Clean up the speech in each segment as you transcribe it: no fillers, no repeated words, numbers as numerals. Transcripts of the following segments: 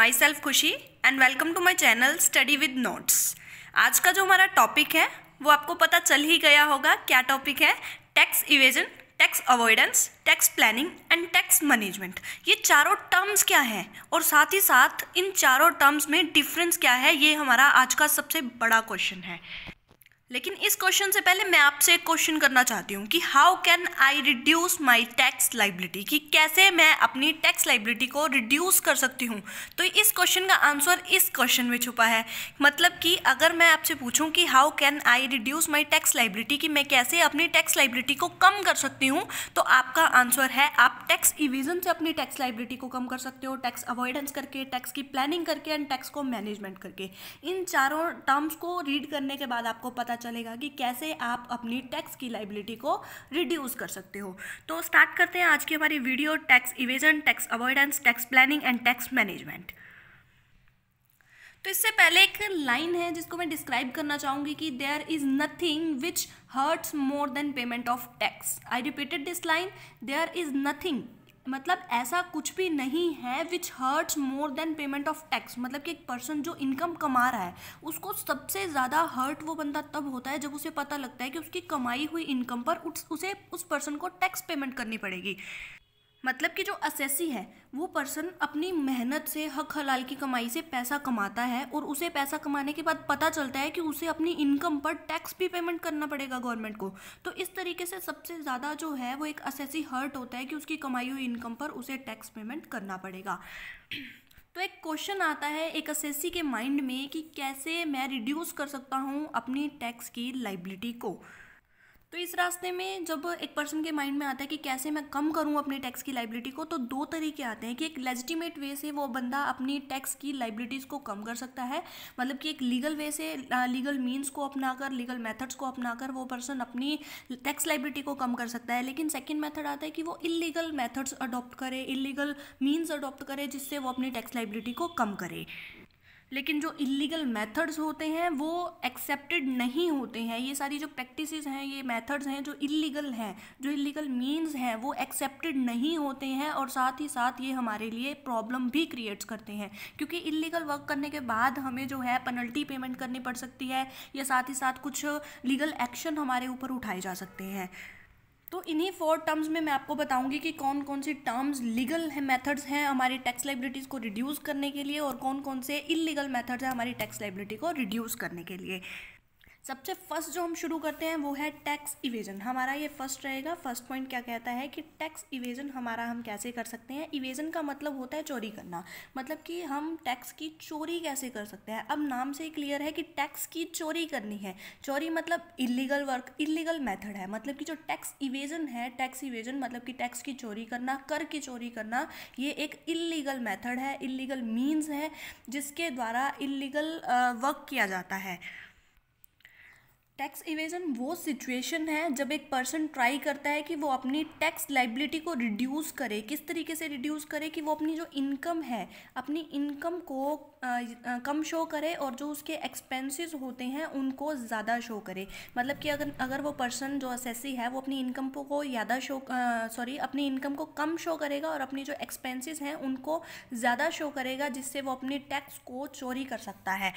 My self Khushi and welcome to my channel study with notes. आज का जो हमारा टॉपिक है वो आपको पता चल ही गया होगा। क्या टॉपिक है? Tax evasion, tax avoidance, tax planning and tax management. ये चारों टर्म्स क्या हैं और साथ ही साथ इन चारों टर्म्स में डिफरेंस क्या है, ये हमारा आज का सबसे बड़ा क्वेश्चन है। लेकिन इस क्वेश्चन से पहले मैं आपसे एक क्वेश्चन करना चाहती हूँ कि how can I reduce my tax liability, कि कैसे मैं अपनी टैक्स लाइबिलिटी को रिड्यूस कर सकती हूँ। तो इस क्वेश्चन का आंसर इस क्वेश्चन में छुपा है। मतलब कि अगर मैं आपसे पूछूं कि how can I reduce my tax liability, कि मैं कैसे अपनी टैक्स लाइबिलिटी को कम कर सकती हूँ, तो आपका आंसर है आप टैक्स इवेजन से अपनी टैक्स लाइबिलिटी को कम कर सकते हो, टैक्स अवॉइडेंस करके, टैक्स की प्लानिंग करके एंड टैक्स को मैनेजमेंट करके। इन चारों टर्म्स को रीड करने के बाद आपको पता चलेगा कि कैसे आप अपनी टैक्स की लाइबिलिटी को रिड्यूस कर सकते हो। तो स्टार्ट करते हैं आज की हमारी video, tax evasion, tax avoidance, tax planning and tax management. तो इससे पहले एक लाइन है जिसको मैं डिस्क्राइब करना चाहूँगी कि there is nothing which hurts more than payment of tax. I repeated this line, there is nothing, मतलब ऐसा कुछ भी नहीं है which hurts more than payment of tax. मतलब कि एक पर्सन जो इनकम कमा रहा है उसको सबसे ज़्यादा हर्ट वो बंदा तब होता है जब उसे पता लगता है कि उसकी कमाई हुई इनकम पर उसे उस पर्सन को टैक्स पेमेंट करनी पड़ेगी। मतलब कि जो असेसी है वो पर्सन अपनी मेहनत से हक हलाल की कमाई से पैसा कमाता है और उसे पैसा कमाने के बाद पता चलता है कि उसे अपनी इनकम पर टैक्स भी पेमेंट करना पड़ेगा गवर्नमेंट को। तो इस तरीके से सबसे ज़्यादा जो है वो एक असेसी हर्ट होता है कि उसकी कमाई हुई इनकम पर उसे टैक्स पेमेंट करना पड़ेगा। तो एक क्वेश्चन आता है एक असेसी के माइंड में कि कैसे मैं रिड्यूस कर सकता हूँ अपनी टैक्स की लाइबिलिटी को। तो इस रास्ते में जब एक पर्सन के माइंड में आता है कि कैसे मैं कम करूं अपनी टैक्स की लाइबिलिटी को, तो दो तरीके आते हैं कि एक लेजिटिमेट वे से वो बंदा अपनी टैक्स की लाइबिलिटीज़ को कम कर सकता है, मतलब कि एक लीगल वे से, लीगल मीन्स को अपनाकर, लीगल मेथड्स को अपनाकर वो पर्सन अपनी टैक्स लाइबिलिटी को कम कर सकता है। लेकिन सेकेंड मेथड आता है कि वो इलीगल मेथड्स अडॉप्ट करे, इलीगल मीन्स अडॉप्ट करे जिससे वो अपनी टैक्स लाइबिलिटी को कम करे। लेकिन जो इलीगल मेथड्स होते हैं वो एक्सेप्टेड नहीं होते हैं। ये सारी जो प्रैक्टिसेस हैं, ये मेथड्स हैं जो इलीगल हैं, जो इलीगल मीन्स हैं, वो एक्सेप्टेड नहीं होते हैं और साथ ही साथ ये हमारे लिए प्रॉब्लम भी क्रिएट्स करते हैं, क्योंकि इलीगल वर्क करने के बाद हमें जो है पेनल्टी पेमेंट करनी पड़ सकती है या साथ ही साथ कुछ लीगल एक्शन हमारे ऊपर उठाए जा सकते हैं। तो इन्हीं 4 टर्म्स में मैं आपको बताऊंगी कि कौन कौन सी टर्म्स लीगल है, मेथड्स हैं हमारी टैक्स लाइबिलिटीज़ को रिड्यूस करने के लिए और कौन कौन से इलीगल मेथड्स हैं हमारी टैक्स लाइबिलिटी को रिड्यूस करने के लिए। सबसे फर्स्ट जो हम शुरू करते हैं वो है टैक्स इवेजन। हमारा ये फर्स्ट रहेगा। फर्स्ट पॉइंट क्या कहता है कि टैक्स इवेजन हमारा हम कैसे कर सकते हैं। इवेजन का मतलब होता है चोरी करना, मतलब कि हम टैक्स की चोरी कैसे कर सकते हैं। अब नाम से ही क्लियर है कि टैक्स की चोरी करनी है। चोरी मतलब इलीगल वर्क, इलीगल मेथड है। मतलब कि जो टैक्स इवेजन है, टैक्स इवेजन मतलब कि टैक्स की चोरी करना, कर की चोरी करना, ये एक इलीगल मेथड है, इलीगल मीन्स है जिसके द्वारा इलीगल वर्क किया जाता है। टैक्स इवेजन वो सिचुएशन है जब एक पर्सन ट्राई करता है कि वो अपनी टैक्स लाइबिलिटी को रिड्यूस करे। किस तरीके से रिड्यूस करे कि वो अपनी जो इनकम है, अपनी इनकम को कम शो करे और जो उसके एक्सपेंसेस होते हैं उनको ज़्यादा शो करे। मतलब कि अगर वो पर्सन जो असेसी है वो अपनी इनकम को अपनी इनकम को कम शो करेगा और अपनी जो एक्सपेंसेस हैं उनको ज़्यादा शो करेगा, जिससे वो अपनी टैक्स को चोरी कर सकता है।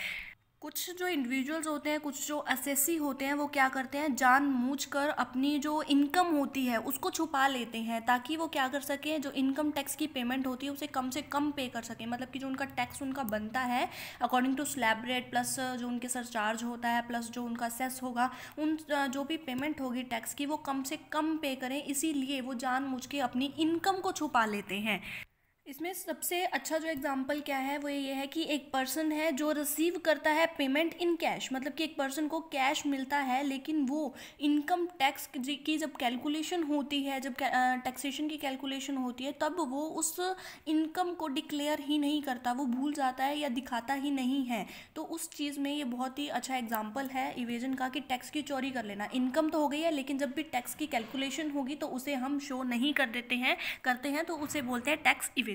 कुछ जो इंडिविजुअल्स होते हैं, कुछ जो असेसी होते हैं, वो क्या करते हैं, जानबूझकर अपनी जो इनकम होती है उसको छुपा लेते हैं ताकि वो क्या कर सकें, जो इनकम टैक्स की पेमेंट होती है उसे कम से कम पे कर सकें। मतलब कि जो उनका टैक्स उनका बनता है according to slab rate plus जो उनके सरचार्ज होता है प्लस जो उनका सेस होगा, उन जो भी पेमेंट होगी टैक्स की वो कम से कम पे करें। इसीलिए वो जानबूझ के अपनी इनकम को छुपा लेते हैं। इसमें सबसे अच्छा जो एग्जांपल क्या है वो ये है कि एक पर्सन है जो रिसीव करता है पेमेंट इन कैश। मतलब कि एक पर्सन को कैश मिलता है लेकिन वो इनकम टैक्स की जब कैलकुलेशन होती है, जब टैक्सेशन की कैलकुलेशन होती है, तब वो उस इनकम को डिक्लेयर ही नहीं करता, वो भूल जाता है या दिखाता ही नहीं है। तो उस चीज़ में ये बहुत ही अच्छा एग्जाम्पल है इवेजन का कि टैक्स की चोरी कर लेना। इनकम तो हो गई है लेकिन जब भी टैक्स की कैलकुलेशन होगी तो उसे हम शो नहीं करते हैं तो उसे बोलते हैं टैक्स इवेजन।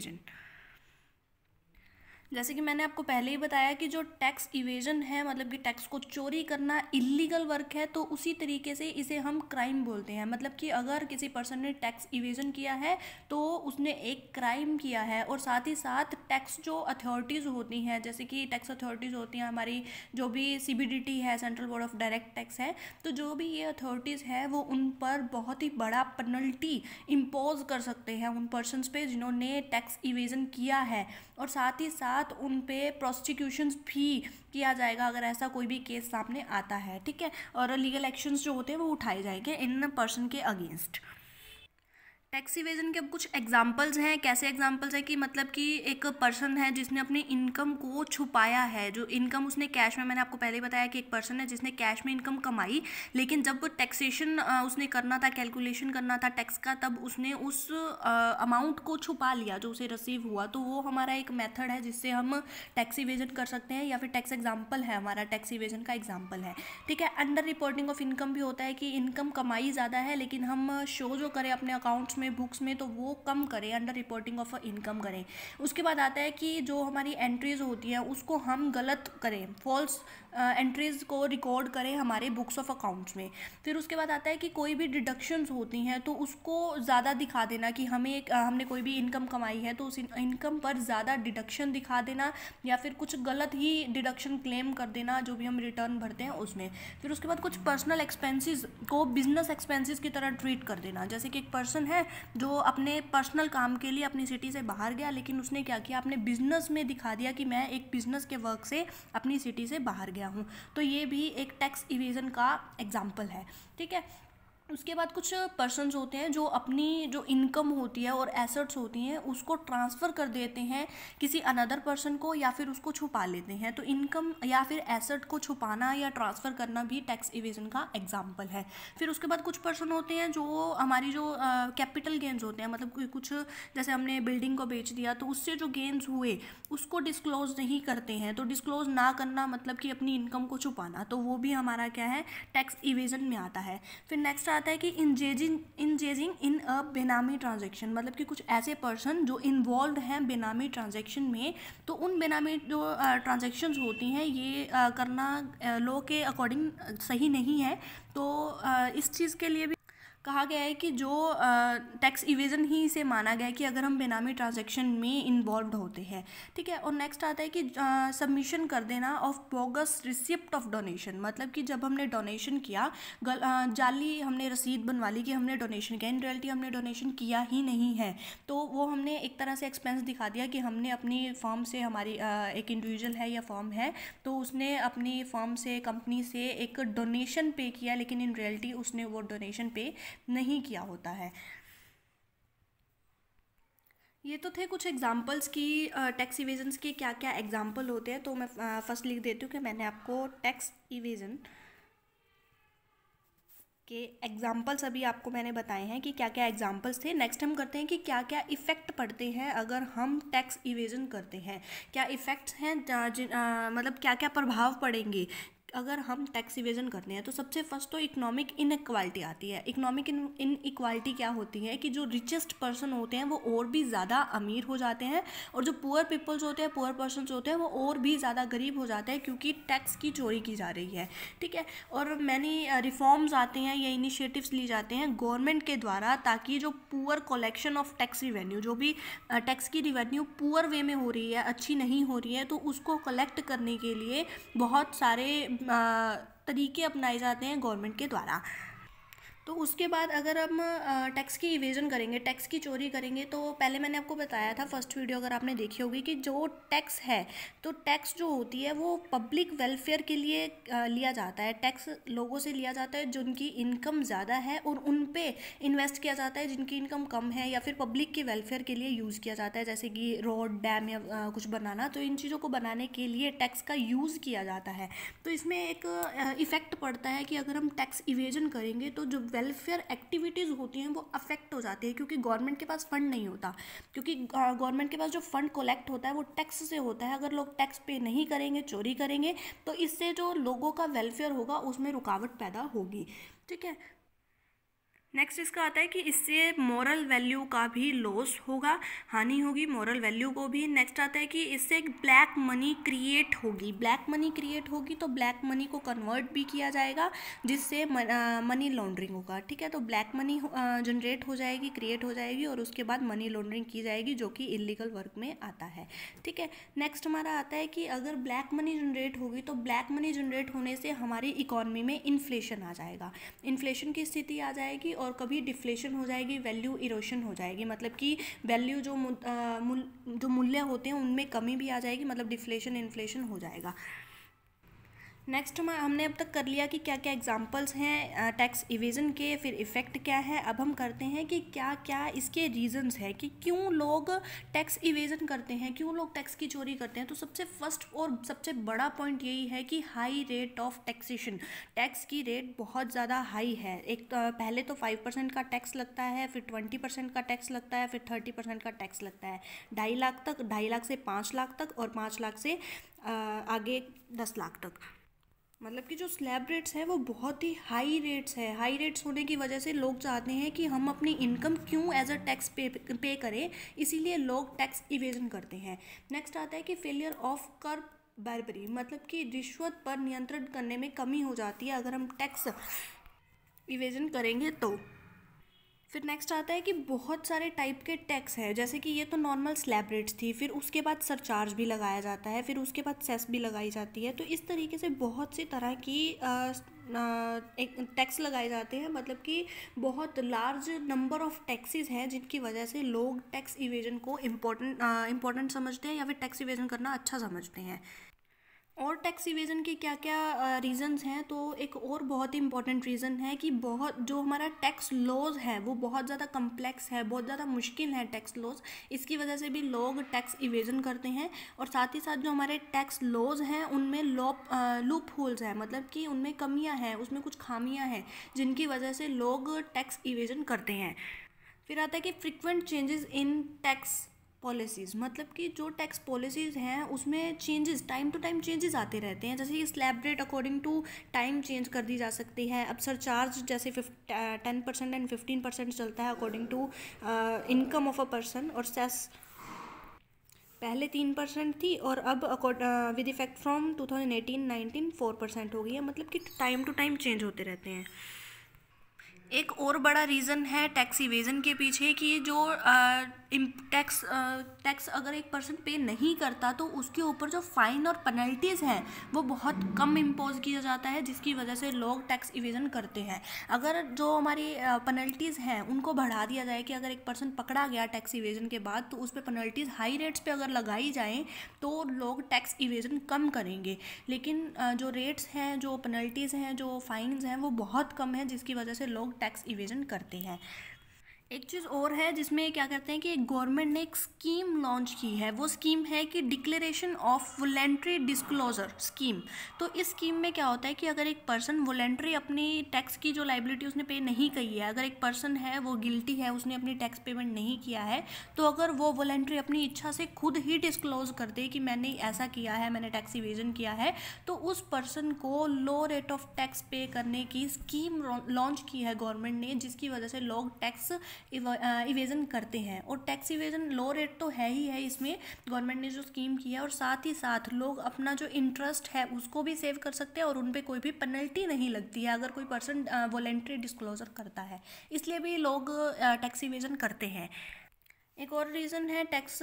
जैसे कि मैंने आपको पहले ही बताया कि जो टैक्स इवेजन है, मतलब कि टैक्स को चोरी करना इलीगल वर्क है, तो उसी तरीके से इसे हम क्राइम बोलते हैं। मतलब कि अगर किसी पर्सन ने टैक्स इवेजन किया है तो उसने एक क्राइम किया है। और साथ ही साथ टैक्स जो अथॉरिटीज़ होती हैं, जैसे कि टैक्स अथॉरिटीज़ होती हैं हमारी, जो भी CBDT है, central board of direct tax है, तो जो भी ये अथॉरिटीज़ है वो उन पर बहुत ही बड़ा पेनल्टी इम्पोज कर सकते हैं उन पर्सनस पे जिन्होंने टैक्स इवेजन किया है। और साथ ही साथ उन पे प्रोसिक्यूशंस भी किया जाएगा अगर ऐसा कोई भी केस सामने आता है, ठीक है। और लीगल एक्शंस जो होते हैं वो उठाए जाएंगे इन पर्सन के अगेंस्ट। टैक्स इवेजन के अब कुछ एग्जांपल्स हैं। कैसे एग्जांपल्स हैं कि मतलब कि एक पर्सन है जिसने अपनी इनकम को छुपाया है, जो इनकम उसने कैश में, मैंने आपको पहले ही बताया कि एक पर्सन है जिसने कैश में इनकम कमाई, लेकिन जब टैक्सेशन उसने करना था, कैलकुलेशन करना था टैक्स का, तब उसने उस अमाउंट को छुपा लिया जो उसे रिसीव हुआ। तो वो हमारा एक मेथड है जिससे हम टैक्स इवेजन कर सकते हैं, या फिर टैक्स एग्जाम्पल है हमारा, टैक्स इवेजन का एग्जाम्पल है, ठीक है। अंडर रिपोर्टिंग ऑफ इनकम भी होता है कि इनकम कमाई ज़्यादा है लेकिन हम शो जो करें अपने अकाउंट्स में, बुक्स में, तो वो कम करें, अंडर रिपोर्टिंग ऑफ इनकम करें। उसके बाद आता है कि जो हमारी एंट्रीज होती हैं उसको हम गलत करें, फॉल्स एंट्रीज को रिकॉर्ड करें हमारे बुक्स ऑफ अकाउंट्स में। फिर उसके बाद आता है कि कोई भी डिडक्शंस होती हैं तो उसको ज़्यादा दिखा देना, कि हमने कोई भी इनकम कमाई है तो उस इनकम पर ज़्यादा डिडक्शन दिखा देना, या फिर कुछ गलत ही डिडक्शन क्लेम कर देना जो भी हम रिटर्न भरते हैं उसमें। फिर उसके बाद कुछ पर्सनल एक्सपेंसेस को बिजनेस एक्सपेंसेस की तरह ट्रीट कर देना। जैसे कि एक पर्सन है जो अपने पर्सनल काम के लिए अपनी सिटी से बाहर गया, लेकिन उसने क्या किया, अपने बिजनेस में दिखा दिया कि मैं एक बिजनेस के वर्क से अपनी सिटी से बाहर गया हूँ। तो ये भी एक टैक्स इवेजन का एग्जाम्पल है, ठीक है। उसके बाद कुछ पर्सन्स होते हैं जो अपनी जो इनकम होती है और एसेट्स होती हैं उसको ट्रांसफ़र कर देते हैं किसी अनदर पर्सन को, या फिर उसको छुपा लेते हैं। तो इनकम या फिर एसेट को छुपाना या ट्रांसफ़र करना भी टैक्स इवेजन का एग्जाम्पल है। फिर उसके बाद कुछ पर्सन होते हैं जो हमारी जो कैपिटल गेंस होते हैं, मतलब कुछ जैसे हमने बिल्डिंग को बेच दिया तो उससे जो गेंस हुए उसको डिस्क्लोज नहीं करते हैं। तो डिस्क्लोज ना करना मतलब कि अपनी इनकम को छुपाना, तो वो भी हमारा क्या है, टैक्स इवेजन में आता है। फिर नेक्स्ट आता है कि इंगेजिंग इन अ बेनामी ट्रांजैक्शन, मतलब कि कुछ ऐसे पर्सन जो इन्वॉल्व हैं बेनामी ट्रांजैक्शन में। तो उन बेनामी जो ट्रांजैक्शंस होती हैं ये करना लॉ के अकॉर्डिंग सही नहीं है। तो इस चीज़ के लिए भी कहा गया है कि जो टैक्स इवेजन ही इसे माना गया है कि अगर हम बेनामी ट्रांजैक्शन में इन्वॉल्व होते हैं, ठीक है। और नेक्स्ट आता है कि सबमिशन कर देना of bogus receipt of donation, मतलब कि जब हमने डोनेशन किया, जाली हमने रसीद बनवा ली कि हमने डोनेशन किया, इन रियलिटी हमने डोनेशन किया ही नहीं है। तो वो हमने एक तरह से एक्सपेंस दिखा दिया कि हमने अपनी फर्म से, हमारी एक इंडिविजुअल है या फर्म है तो उसने अपनी फर्म से, कंपनी से एक डोनेशन पे किया, लेकिन इन रियलिटी उसने वो डोनेशन पे नहीं किया होता है। ये तो थे कुछ एग्जांपल्स की टैक्स इवेजन्स के क्या क्या एग्जांपल होते हैं। तो मैं फर्स्ट लिख देती हूँ कि मैंने आपको टैक्स इवेजन के एग्जांपल्स अभी आपको मैंने बताए हैं कि क्या क्या एग्जांपल्स थे। नेक्स्ट हम करते हैं कि क्या क्या इफ़ेक्ट पड़ते हैं अगर हम टैक्स इवेजन करते हैं, क्या इफ़ेक्ट्स हैं, मतलब क्या क्या प्रभाव पड़ेंगे अगर हम टैक्स इवेजन करते हैं। तो सबसे फर्स्ट तो इकोनॉमिक इनइक्वालिटी आती है। इकोनॉमिक इनइक्वालिटी क्या होती है कि जो रिचेस्ट पर्सन होते हैं वो और भी ज़्यादा अमीर हो जाते हैं, और जो पुअर पीपल्स होते हैं, पुअर पर्सनस होते हैं, वो और भी ज़्यादा गरीब हो जाते हैं क्योंकि टैक्स की चोरी की जा रही है, ठीक है। और मैनी रिफॉर्म्स आते हैं या इनिशिएटिव्स ली जाते हैं गवर्नमेंट के द्वारा, ताकि जो poor collection of tax revenue, जो भी टैक्स की रिवेन्यू पुअर वे में हो रही है, अच्छी नहीं हो रही है, तो उसको कलेक्ट करने के लिए बहुत सारे तरीके अपनाए जाते हैं गवर्नमेंट के द्वारा। तो उसके बाद अगर हम टैक्स की इवेजन करेंगे, टैक्स की चोरी करेंगे, तो पहले मैंने आपको बताया था फर्स्ट वीडियो अगर आपने देखी होगी कि जो टैक्स है, तो टैक्स जो होती है वो पब्लिक वेलफेयर के लिए लिया जाता है। टैक्स लोगों से लिया जाता है जिनकी इनकम ज़्यादा है, और उन पे इन्वेस्ट किया जाता है जिनकी इनकम कम है, या फिर पब्लिक के वेलफेयर के लिए यूज़ किया जाता है, जैसे कि रोड, डैम या कुछ बनाना। तो इन चीज़ों को बनाने के लिए टैक्स का यूज़ किया जाता है। तो इसमें एक इफ़ेक्ट पड़ता है कि अगर हम टैक्स इवेजन करेंगे तो जो वेलफेयर एक्टिविटीज़ होती हैं वो अफेक्ट हो जाती है, क्योंकि गवर्नमेंट के पास फंड नहीं होता, क्योंकि गवर्नमेंट के पास जो फंड कलेक्ट होता है वो टैक्स से होता है। अगर लोग टैक्स पे नहीं करेंगे, चोरी करेंगे, तो इससे जो लोगों का वेलफेयर होगा उसमें रुकावट पैदा होगी, ठीक है। नेक्स्ट इसका आता है कि इससे मोरल वैल्यू का भी लॉस होगा, हानि होगी मोरल वैल्यू को भी। नेक्स्ट आता है कि इससे एक ब्लैक मनी क्रिएट होगी, ब्लैक मनी क्रिएट होगी तो ब्लैक मनी को कन्वर्ट भी किया जाएगा जिससे मनी लॉन्ड्रिंग होगा, ठीक है। तो ब्लैक मनी जनरेट हो जाएगी, क्रिएट हो जाएगी और उसके बाद मनी लॉन्ड्रिंग की जाएगी जो कि इलीगल वर्क में आता है, ठीक है। नेक्स्ट हमारा आता है कि अगर ब्लैक मनी जनरेट होगी तो ब्लैक मनी जनरेट होने से हमारी इकॉनमी में इन्फ्लेशन आ जाएगा, इन्फ्लेशन की स्थिति आ जाएगी और कभी डिफ्लेशन हो जाएगी, वैल्यू इरोशन हो जाएगी, मतलब कि वैल्यू जो मूल्य होते हैं उनमें कमी भी आ जाएगी, मतलब डिफ्लेशन इन्फ्लेशन हो जाएगा। नेक्स्ट हमने अब तक कर लिया कि क्या क्या एग्जांपल्स हैं टैक्स इवेजन के, फिर इफ़ेक्ट क्या है। अब हम करते हैं कि क्या क्या इसके रीजंस हैं कि क्यों लोग टैक्स इवेजन करते हैं, क्यों लोग टैक्स की चोरी करते हैं। तो सबसे फर्स्ट और सबसे बड़ा पॉइंट यही है कि high rate of taxation, tax की रेट बहुत ज़्यादा हाई है। एक पहले तो 5% का टैक्स लगता है, फिर 20% का टैक्स लगता है, फिर 30% का टैक्स लगता है, 2.5 लाख तक, 2.5 लाख से 5 लाख तक और 5 लाख से आगे 10 लाख तक। मतलब कि जो स्लैब रेट्स हैं वो बहुत ही हाई रेट्स है। हाई रेट्स होने की वजह से लोग चाहते हैं कि हम अपनी इनकम क्यों एज अ टैक्स पे करें, इसीलिए लोग टैक्स इवेजन करते हैं। नेक्स्ट आता है कि फेलियर ऑफ कर बैरबरी, मतलब कि रिश्वत पर नियंत्रण करने में कमी हो जाती है अगर हम टैक्स इवेजन करेंगे तो। फिर नेक्स्ट आता है कि बहुत सारे टाइप के टैक्स है, जैसे कि ये तो नॉर्मल स्लैब रेट्स थी, फिर उसके बाद सरचार्ज भी लगाया जाता है, फिर उसके बाद सेस भी लगाई जाती है। तो इस तरीके से बहुत सी तरह की एक टैक्स लगाए जाते हैं, मतलब कि बहुत लार्ज नंबर ऑफ टैक्सेस हैं जिनकी वजह से लोग टैक्स इवेजन को इम्पोर्टेंट समझते हैं या फिर टैक्स इवेजन करना अच्छा समझते हैं। और टैक्स इवेजन के क्या क्या रीज़न्स हैं, तो एक और बहुत ही इंपॉर्टेंट रीज़न है कि बहुत जो हमारा टैक्स लॉज है वो बहुत ज़्यादा कम्प्लेक्स है, बहुत ज़्यादा मुश्किल है टैक्स लॉज, इसकी वजह से भी लोग टैक्स इवेजन करते हैं। और साथ ही साथ जो हमारे टैक्स लॉज हैं उनमें लूप होल्स हैं, मतलब कि उनमें कमियां हैं, उसमें कुछ खामियां हैं जिनकी वजह से लोग टैक्स इवेजन करते हैं। फिर आता है कि frequent changes in tax policies, मतलब कि जो टैक्स पॉलिसीज़ हैं उसमें changes time to time changes आते रहते हैं। जैसे कि slab rate according to time change कर दी जा सकती है। अब सरचार्ज जैसे 10% एंड 15% चलता है according to income of a person, और सेस पहले 3% थी और अब विद इफेक्ट फ्रॉम 2018-19 4% हो गई है, मतलब कि टाइम टू टाइम चेंज होते रहते हैं। एक और बड़ा रीज़न है टैक्स इवेजन के पीछे कि जो टैक्स अगर एक पर्सन पे नहीं करता तो उसके ऊपर जो फ़ाइन और पेनल्टीज़ हैं वो बहुत कम इम्पोज किया जाता है, जिसकी वजह से लोग टैक्स इवेजन करते हैं। अगर जो हमारी पेनल्टीज़ हैं उनको बढ़ा दिया जाए कि अगर एक पर्सन पकड़ा गया टैक्स इवेजन के बाद तो उस पर पेनल्टीज़ हाई रेट्स पे अगर लगाई जाएँ तो लोग टैक्स इवेजन कम करेंगे। लेकिन जो रेट्स हैं, जो पेनल्टीज़ हैं, जो फाइन्स हैं वो बहुत कम है, जिसकी वजह से लोग टैक्स इवेजन करते हैं। एक चीज़ और है जिसमें क्या करते हैं कि गवर्नमेंट ने एक स्कीम लॉन्च की है, वो स्कीम है कि declaration of voluntary disclosure scheme. तो इस स्कीम में क्या होता है कि अगर एक पर्सन वॉलेंट्री अपनी टैक्स की जो लाइबिलिटी उसने पे नहीं की है, अगर एक पर्सन है वो गिल्टी है, उसने अपनी टैक्स पेमेंट नहीं किया है, तो अगर वो वॉलेंट्री अपनी इच्छा से खुद ही डिस्क्लोज कर दे कि मैंने ऐसा किया है, मैंने टैक्स इवेजन किया है, तो उस पर्सन को लो रेट ऑफ टैक्स पे करने की स्कीम लॉन्च की है गवर्नमेंट ने, जिसकी वजह से लोग टैक्स इवेजन करते हैं। और टैक्स इवेजन लो रेट तो है ही है इसमें, गवर्नमेंट ने जो स्कीम की है, और साथ ही साथ लोग अपना जो इंटरेस्ट है उसको भी सेव कर सकते हैं और उन पर कोई भी पेनल्टी नहीं लगती है अगर कोई पर्सन वॉलेंट्री डिस्क्लोजर करता है, इसलिए भी लोग टैक्स इवेजन करते हैं। एक और रीज़न है टैक्स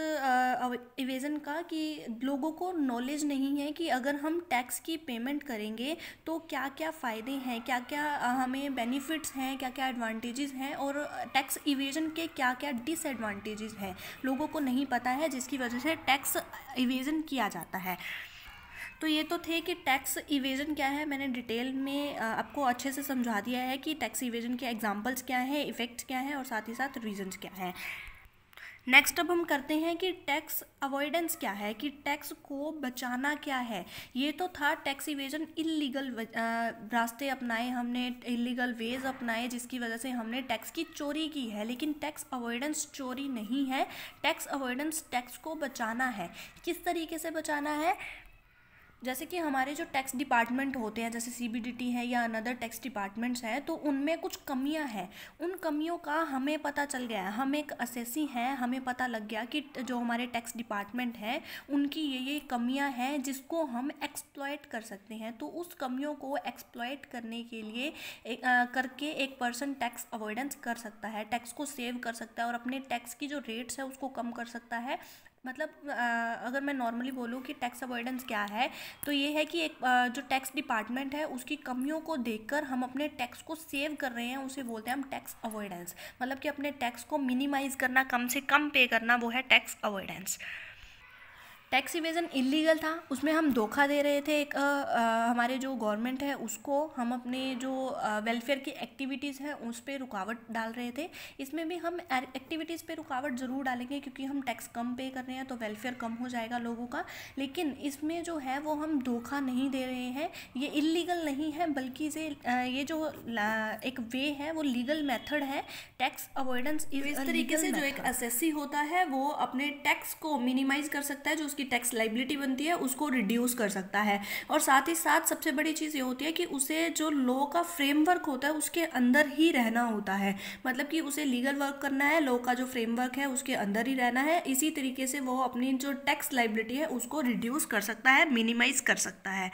इवेजन का कि लोगों को नॉलेज नहीं है कि अगर हम टैक्स की पेमेंट करेंगे तो क्या क्या फ़ायदे हैं, क्या क्या हमें बेनिफिट्स हैं, क्या क्या एडवांटेजेस हैं, और टैक्स इवेजन के क्या क्या डिसएडवांटेजेस हैं, लोगों को नहीं पता है, जिसकी वजह से टैक्स इवेजन किया जाता है। तो ये तो थे कि टैक्स इवेजन क्या है, मैंने डिटेल में आपको अच्छे से समझा दिया है कि टैक्स इवेजन के एग्जांपल्स क्या हैं, इफ़ेक्ट्स क्या हैं और साथ ही साथ रीजंस क्या हैं। नेक्स्ट अब हम करते हैं कि टैक्स अवॉइडेंस क्या है, कि टैक्स को बचाना क्या है। ये तो था टैक्स इवेजन, इलीगल रास्ते अपनाए हमने, इलीगल वेज अपनाए जिसकी वजह से हमने टैक्स की चोरी की है। लेकिन टैक्स अवॉइडेंस चोरी नहीं है, टैक्स अवॉइडेंस टैक्स को बचाना है। किस तरीके से बचाना है, जैसे कि हमारे जो टैक्स डिपार्टमेंट होते हैं, जैसे सीबीडीटी है या अनदर टैक्स डिपार्टमेंट्स हैं, तो उनमें कुछ कमियां हैं। उन कमियों का हमें पता चल गया है, हम एक असेसी हैं, हमें पता लग गया कि जो हमारे टैक्स डिपार्टमेंट है उनकी ये कमियां हैं जिसको हम एक्सप्लॉइट कर सकते हैं। तो उस कमियों को एक्सप्लॉइट करने के लिए करके एक पर्सन टैक्स अवॉइडेंस कर सकता है, टैक्स को सेव कर सकता है और अपने टैक्स की जो रेट्स है उसको कम कर सकता है। मतलब अगर मैं नॉर्मली बोलूँ कि टैक्स अवॉइडेंस क्या है, तो ये है कि एक जो टैक्स डिपार्टमेंट है उसकी कमियों को देखकर हम अपने टैक्स को सेव कर रहे हैं, उसे बोलते हैं हम टैक्स अवॉइडेंस। मतलब कि अपने टैक्स को मिनिमाइज करना, कम से कम पे करना, वो है tax avoidance. Tax evasion illegal था, उसमें हम धोखा दे रहे थे एक हमारे जो गवर्नमेंट है उसको, हम अपने जो वेलफेयर की एक्टिविटीज़ हैं उस पर रुकावट डाल रहे थे। इसमें भी हम एक्टिविटीज़ पे रुकावट ज़रूर डालेंगे क्योंकि हम टैक्स कम पे कर रहे हैं तो वेलफेयर कम हो जाएगा लोगों का। लेकिन इसमें जो है वो हम धोखा नहीं दे रहे हैं, ये इलीगल नहीं है, बल्कि ये जो एक वे है वो लीगल मेथड है। टैक्स अवॉइडेंस इस तरीके से जो एक असेसी होता है वो अपने टैक्स को मिनिमाइज कर सकता है, जो उसकी टैक्स लाइबिलिटी बनती है उसको रिड्यूस कर सकता है। और साथ ही साथ सबसे बड़ी चीज़ ये होती है कि उसे जो लॉ का फ्रेमवर्क होता है उसके अंदर ही रहना होता है। मतलब कि उसे लीगल वर्क करना है, लॉ का जो फ्रेमवर्क है उसके अंदर ही रहना है। इसी तरीके से वो अपनी जो टैक्स लाइबिलिटी है उसको रिड्यूस कर सकता है, मिनिमाइज कर सकता है।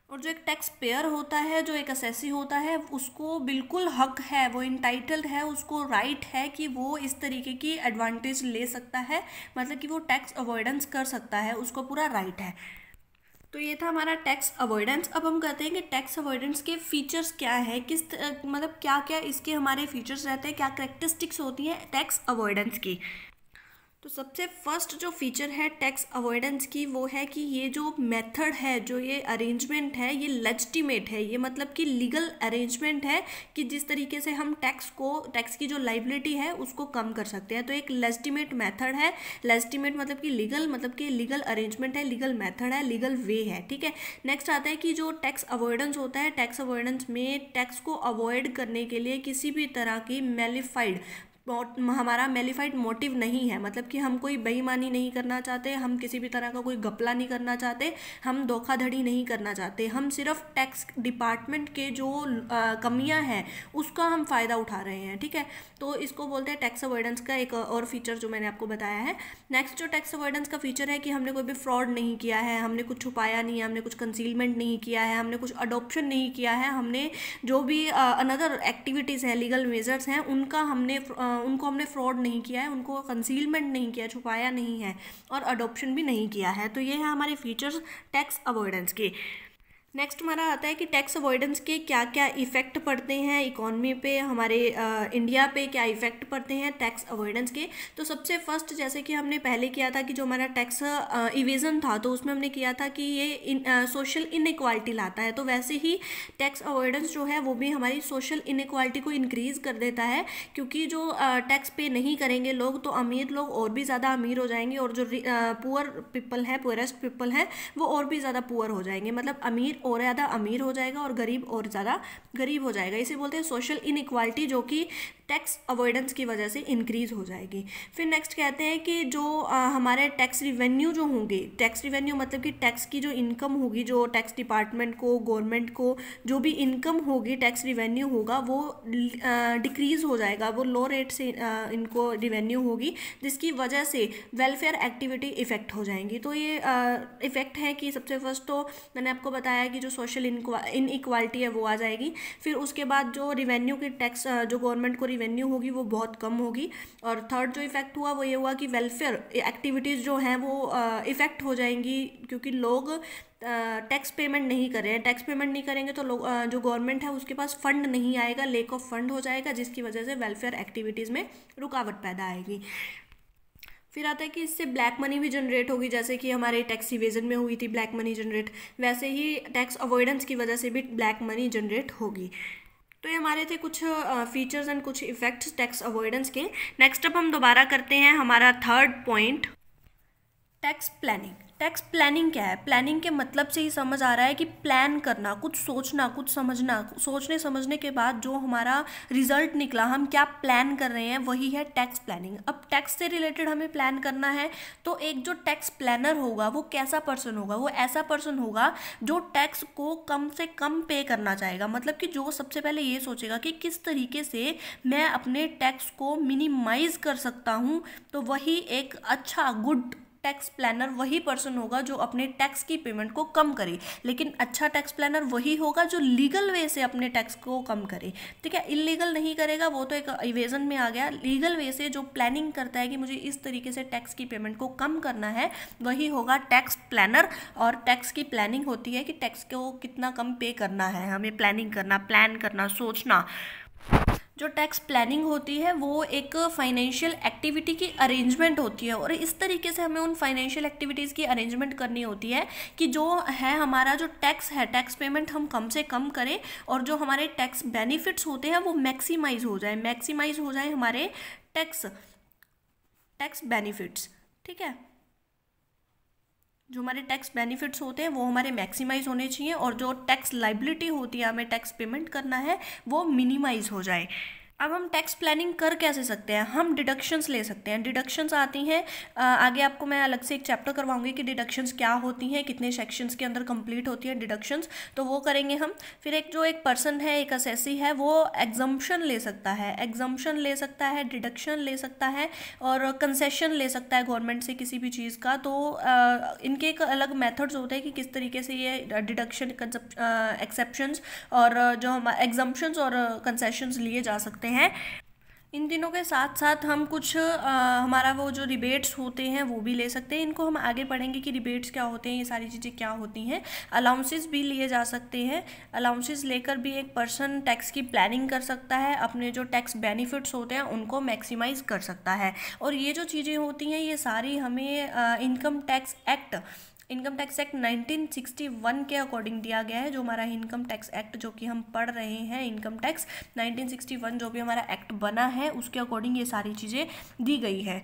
और जो एक टैक्स पेयर होता है, जो एक असेसी होता है, उसको बिल्कुल हक है, वो इंटाइटल्ड है, उसको राइट है कि वो इस तरीके की एडवांटेज ले सकता है, मतलब कि वो टैक्स अवॉइडेंस कर सकता है, उसको पूरा राइट है। तो ये था हमारा टैक्स अवॉइडेंस। अब हम कहते हैं कि टैक्स अवॉइडेंस के फीचर्स क्या है, मतलब क्या क्या इसके हमारे फीचर्स रहते हैं, क्या कैरेक्टरिस्टिक्स होती हैं टैक्स अवॉइडेंस की। तो सबसे फर्स्ट जो फीचर है टैक्स अवॉइडेंस की वो है कि ये जो मेथड है, जो ये अरेंजमेंट है, ये लेजिटिमेट है। ये मतलब कि लीगल अरेंजमेंट है कि जिस तरीके से हम टैक्स की जो लाइबिलिटी है उसको कम कर सकते हैं। तो एक लेजिटिमेट मेथड है। लेजिटिमेट मतलब कि लीगल, मतलब कि लीगल अरेंजमेंट है, लीगल मेथड है, लीगल वे है, ठीक है। नेक्स्ट आता है कि जो टैक्स अवॉइडेंस होता है, टैक्स अवॉइडेंस में टैक्स को अवॉइड करने के लिए किसी भी तरह की हमारा मेलिफाइड मोटिव नहीं है। मतलब कि हम कोई बेईमानी नहीं करना चाहते, हम किसी भी तरह का कोई घपला नहीं करना चाहते, हम धोखाधड़ी नहीं करना चाहते, हम सिर्फ टैक्स डिपार्टमेंट के जो कमियां हैं उसका हम फ़ायदा उठा रहे हैं, ठीक है। तो इसको बोलते हैं टैक्स अवॉइडेंस का एक और फीचर जो मैंने आपको बताया है। नेक्स्ट जो टैक्स अवॉइडेंस का फीचर है कि हमने कोई भी फ्रॉड नहीं किया है, हमने कुछ छुपाया नहीं है, हमने कुछ कंसीलमेंट नहीं किया है, हमने कुछ अडॉप्शन नहीं किया है, हमने जो भी अनदर एक्टिविटीज़ हैं, लीगल मेजर्स हैं, उनको हमने फ्रॉड नहीं किया है, उनको कंसीलमेंट नहीं किया, छुपाया नहीं है और अडॉप्शन भी नहीं किया है। तो ये है हमारे फीचर्स टैक्स अवॉइडेंस के। नेक्स्ट हमारा आता है कि टैक्स अवॉइडेंस के क्या क्या इफ़ेक्ट पड़ते हैं इकॉनमी पे, हमारे इंडिया पे क्या इफ़ेक्ट पड़ते हैं टैक्स अवॉइडेंस के। तो सबसे फर्स्ट, जैसे कि हमने पहले किया था कि जो हमारा टैक्स इवेजन था, तो उसमें हमने किया था कि ये सोशल इनइक्वालिटी लाता है। तो वैसे ही टैक्स अवॉइडेंस जो है वो भी हमारी सोशल इनइक्वालिटी को इंक्रीज़ कर देता है, क्योंकि जो टैक्स पे नहीं करेंगे लोग, तो अमीर लोग और भी ज़्यादा अमीर हो जाएंगे और जो पुअर पीपल है, पुअरेस्ट पीपल है, वो और भी ज़्यादा पुअर हो जाएंगे। मतलब अमीर और ज़्यादा अमीर हो जाएगा और गरीब और ज़्यादा गरीब हो जाएगा। इसे बोलते हैं सोशल इनइक्वालिटी, जो कि टैक्स अवॉइडेंस की वजह से इंक्रीज़ हो जाएगी। फिर नेक्स्ट कहते हैं कि जो हमारे टैक्स रिवेन्यू जो होंगे, टैक्स रिवेन्यू मतलब कि टैक्स की जो इनकम होगी, जो टैक्स डिपार्टमेंट को, गवर्नमेंट को जो भी इनकम होगी, टैक्स रिवेन्यू होगा, वो डिक्रीज़ हो जाएगा, वो लो रेट से इनको रिवेन्यू होगी, जिसकी वजह से वेलफेयर एक्टिविटी इफ़ेक्ट हो जाएंगी। तो ये इफ़ेक्ट है कि सबसे फर्स्ट तो मैंने आपको बताया कि जो सोशल इनइक्वालिटी है वो आ जाएगी। फिर उसके बाद जो रिवेन्यू की टैक्स जो गवर्नमेंट को रिवेन्यू होगी वो बहुत कम होगी। और थर्ड जो इफेक्ट हुआ वो ये हुआ कि वेलफेयर एक्टिविटीज़ जो हैं वो इफ़ेक्ट हो जाएंगी, क्योंकि लोग टैक्स पेमेंट नहीं कर रहे हैं। टैक्स पेमेंट नहीं करेंगे तो लोग जो गवर्नमेंट है उसके पास फंड नहीं आएगा, लेक ऑफ फंड हो जाएगा, जिसकी वजह से वेलफेयर एक्टिविटीज़ में रुकावट पैदा आएगी। फिर आता है कि इससे ब्लैक मनी भी जनरेट होगी, जैसे कि हमारे टैक्स इवेजन में हुई थी ब्लैक मनी जनरेट, वैसे ही टैक्स अवॉइडेंस की वजह से भी ब्लैक मनी जनरेट होगी। तो ये हमारे थे कुछ फीचर्स एंड कुछ इफेक्ट्स टैक्स अवॉइडेंस के। नेक्स्ट अब हम दोबारा करते हैं हमारा third point, tax planning. Tax planning क्या है? प्लानिंग के मतलब से ही समझ आ रहा है कि प्लान करना, कुछ सोचना, कुछ समझना, सोचने समझने के बाद जो हमारा रिजल्ट निकला, हम क्या प्लान कर रहे हैं, वही है टैक्स प्लानिंग। अब टैक्स से रिलेटेड हमें प्लान करना है, तो एक जो टैक्स प्लानर होगा वो कैसा पर्सन होगा? वो ऐसा पर्सन होगा जो टैक्स को कम से कम पे करना चाहेगा। मतलब कि जो सबसे पहले ये सोचेगा कि किस तरीके से मैं अपने टैक्स को मिनिमाइज कर सकता हूँ, तो वही एक अच्छा गुड टैक्स प्लानर वही पर्सन होगा जो अपने टैक्स की पेमेंट को कम करे। लेकिन अच्छा टैक्स प्लानर वही होगा जो लीगल वे से अपने टैक्स को कम करे, ठीक है। इलीगल नहीं करेगा, वो तो एक इवेजन में आ गया। लीगल वे से जो प्लानिंग करता है कि मुझे इस तरीके से टैक्स की पेमेंट को कम करना है, वही होगा टैक्स प्लानर। और टैक्स की प्लानिंग होती है कि टैक्स को कितना कम पे करना है, हमें प्लानिंग करना, प्लान करना, सोचना। जो टैक्स प्लानिंग होती है वो एक फाइनेंशियल एक्टिविटी की अरेंजमेंट होती है, और इस तरीके से हमें उन फाइनेंशियल एक्टिविटीज़ की अरेंजमेंट करनी होती है कि जो है हमारा जो टैक्स है, टैक्स पेमेंट हम कम से कम करें, और जो हमारे टैक्स बेनिफिट्स होते हैं वो मैक्सिमाइज हो जाए हमारे टैक्स बेनिफिट्स, ठीक है। जो हमारे टैक्स बेनिफिट्स होते हैं वो हमारे मैक्सिमाइज होने चाहिए, और जो टैक्स लाइबिलिटी होती है, हमें टैक्स पेमेंट करना है, वो मिनिमाइज हो जाए। अब हम टैक्स प्लानिंग कर कैसे सकते हैं? हम डिडक्शंस ले सकते हैं। डिडक्शंस आती हैं, आगे आपको मैं अलग से एक चैप्टर करवाऊंगी कि डिडक्शंस क्या होती हैं, कितने सेक्शंस के अंदर कंप्लीट होती है डिडक्शंस, तो वो करेंगे हम। फिर एक पर्सन है, एक असेसी है, वो एग्जम्पशन ले सकता है, डिडक्शन ले सकता है, और कंसेशन ले सकता है गवर्नमेंट से किसी भी चीज़ का। तो इनके एक अलग मेथड्स होते हैं कि किस तरीके से ये डिडक्शन, एक्सेप्शंस और जो हम एग्जम्पशंस और कंसेशंस लिए जा सकते हैं। इन तीनों के साथ साथ हम कुछ हमारा वो जो रिबेट्स होते हैं वो भी ले सकते हैं। इनको हम आगे पढ़ेंगे कि रिबेट्स क्या होते हैं, ये सारी चीज़ें क्या होती हैं। अलाउंसेस भी लिए जा सकते हैं। अलाउंसेस लेकर भी एक पर्सन टैक्स की प्लानिंग कर सकता है, अपने जो टैक्स बेनिफिट्स होते हैं उनको मैक्सिमाइज कर सकता है। और ये जो चीज़ें होती हैं ये सारी हमें इनकम टैक्स एक्ट 1961 के अकॉर्डिंग दिया गया है। जो हमारा इनकम टैक्स एक्ट जो कि हम पढ़ रहे हैं, इनकम टैक्स 1961 जो भी हमारा एक्ट बना है, उसके अकॉर्डिंग ये सारी चीज़ें दी गई है।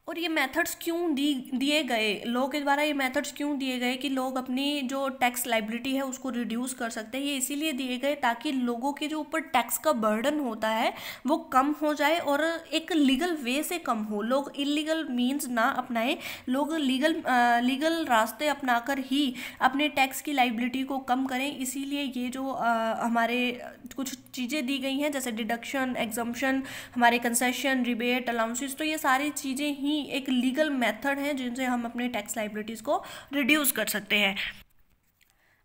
और ये मेथड्स क्यों दिए गए, लोगों के द्वारा ये मेथड्स क्यों दिए गए कि लोग अपनी जो टैक्स लाइबिलिटी है उसको रिड्यूस कर सकते हैं? ये इसीलिए दिए गए ताकि लोगों के जो ऊपर टैक्स का बर्डन होता है वो कम हो जाए, और एक लीगल वे से कम हो। लोग इलीगल मीन्स ना अपनाएं, लोग लीगल रास्ते अपनाकर ही अपने टैक्स की लाइबिलिटी को कम करें। इसीलिए ये जो हमारे कुछ चीज़ें दी गई हैं, जैसे डिडक्शन, एग्जम्पशन, हमारे कंसेशन, रिबेट, अलाउंसेस, तो ये सारी चीज़ें ही एक लीगल मेथड है जिनसे हम अपने टैक्स लाइबिलिटीज़ को रिड्यूस कर सकते हैं।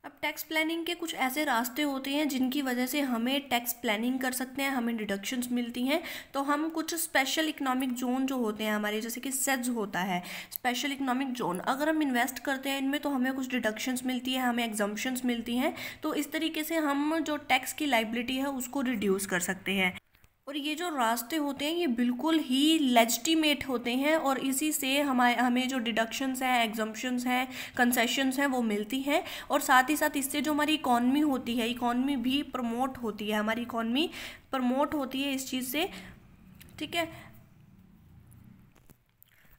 अब टैक्स प्लानिंग के कुछ ऐसे रास्ते होते हैं जिनकी वजह से हमें टैक्स प्लानिंग कर सकते हैं, हमें डिडक्शंस मिलती हैं। तो हम कुछ स्पेशल इकोनॉमिक जोन जो होते हैं हमारे, जैसे कि सेज होता है स्पेशल इकोनॉमिक जोन, अगर हम इन्वेस्ट करते हैं इनमें तो हमें कुछ डिडक्शंस मिलती है, हमें एग्जम्पशंस मिलती हैं। तो इस तरीके से हम जो टैक्स की लाइबिलिटी है उसको रिड्यूस कर सकते हैं। और ये जो रास्ते होते हैं ये बिल्कुल ही लेजिटिमेट होते हैं, और इसी से हमें जो डिडक्शंस हैं, एग्जम्पशंस हैं, कंसेशंस हैं वो मिलती हैं। और साथ ही साथ इससे जो हमारी इकॉनमी होती है, इकॉनमी भी प्रमोट होती है, हमारी इकॉनमी प्रमोट होती है इस चीज़ से, ठीक है।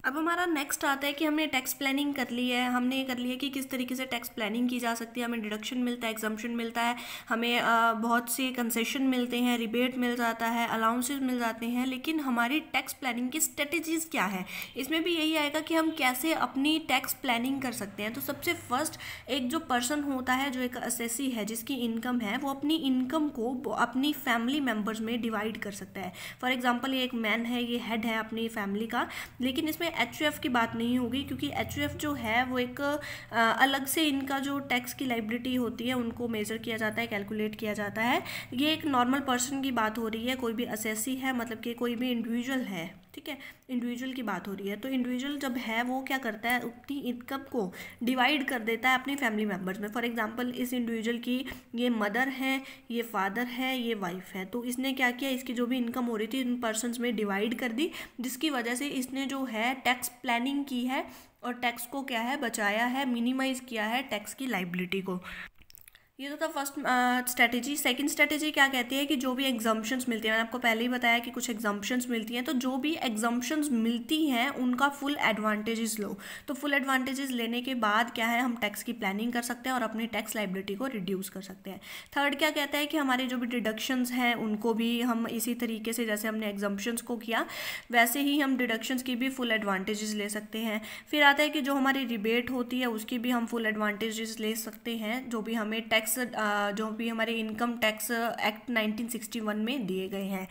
अब हमारा नेक्स्ट आता है कि हमने टैक्स प्लानिंग कर ली है, हमने ये कर लिया कि किस तरीके से टैक्स प्लानिंग की जा सकती है। हमें डिडक्शन मिलता है, एग्जम्पशन मिलता है, हमें बहुत से कंसेशन मिलते हैं, रिबेट मिल जाता है, अलाउंसेस मिल जाते हैं। लेकिन हमारी टैक्स प्लानिंग की स्ट्रेटजीज़ क्या है, इसमें भी यही आएगा कि हम कैसे अपनी टैक्स प्लानिंग कर सकते हैं। तो सबसे फर्स्ट एक जो पर्सन होता है, जो एक असेसी है जिसकी इनकम है, वो अपनी इनकम को अपनी फैमिली मेम्बर्स में डिवाइड कर सकता है। फॉर एग्जाम्पल ये एक मैन है, ये हेड है अपनी फैमिली का, लेकिन इसमें HUF की बात नहीं होगी, क्योंकि HUF जो है वो एक अलग से इनका जो टैक्स की लाइबिलिटी होती है उनको मेजर किया जाता है, कैलकुलेट किया जाता है। ये एक नॉर्मल पर्सन की बात हो रही है, कोई भी असेसी है, मतलब कि कोई भी इंडिविजुअल है, ठीक है, इंडिविजुअल की बात हो रही है। तो इंडिविजुअल जब है वो क्या करता है, अपनी इनकम को डिवाइड कर देता है अपनी फैमिली मेम्बर्स में। फॉर एग्जांपल इस इंडिविजुअल की ये मदर है, ये फादर है, ये वाइफ है, तो इसने क्या किया, इसकी जो भी इनकम हो रही थी इन पर्सनस में डिवाइड कर दी, जिसकी वजह से इसने जो है टैक्स प्लानिंग की है और टैक्स को क्या है बचाया है, मिनिमाइज किया है टैक्स की लाइबिलिटी को। ये तो था फर्स्ट स्ट्रेटेजी। सेकंड स्ट्रेटेजी क्या कहती है कि जो भी एग्जम्पशंस मिलती है, मैंने आपको पहले ही बताया कि कुछ एग्जम्पशंस मिलती हैं, तो जो भी एग्जम्पशंस मिलती हैं उनका फुल एडवांटेजेस लो। तो फुल एडवांटेजेस लेने के बाद क्या है, हम टैक्स की प्लानिंग कर सकते हैं और अपनी टैक्स लाइबिलिटी को रिड्यूस कर सकते हैं। थर्ड क्या कहता है कि हमारे जो भी डिडक्शंस हैं उनको भी हम इसी तरीके से, जैसे हमने एग्जम्पशंस को किया वैसे ही हम डिडक्शंस की भी फुल एडवांटेजेस ले सकते हैं। फिर आता है कि जो हमारी रिबेट होती है उसकी भी हम फुल एडवांटेजेस ले सकते हैं, जो भी हमें टैक्स जो भी हमारे इनकम टैक्स एक्ट 1961 में दिए गए हैं।